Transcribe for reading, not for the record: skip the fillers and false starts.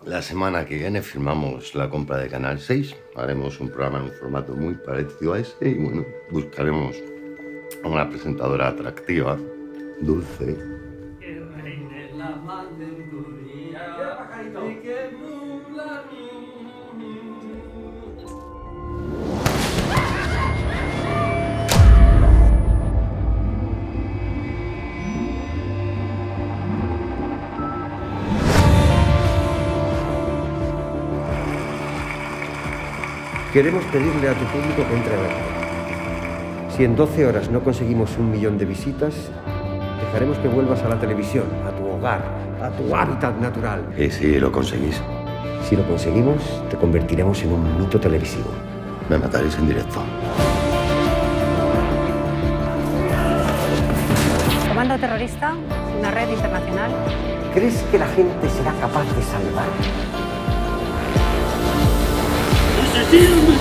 La semana que viene firmamos la compra de Canal 6. Haremos un programa en un formato muy parecido a ese y, bueno, buscaremos una presentadora atractiva, dulce. Que reine la malenturía y que nubla Queremos pedirle a tu público que entre a verlo. Si en 12 horas no conseguimos 1 millón de visitas, dejaremos que vuelvas a la televisión, a tu hogar, a tu hábitat natural. Y si lo conseguís, Si lo conseguimos, te convertiremos en un mito televisivo. me mataréis en directo. Comando terrorista, una red internacional. ¿Crees que la gente será capaz de salvar? ¡Asesino!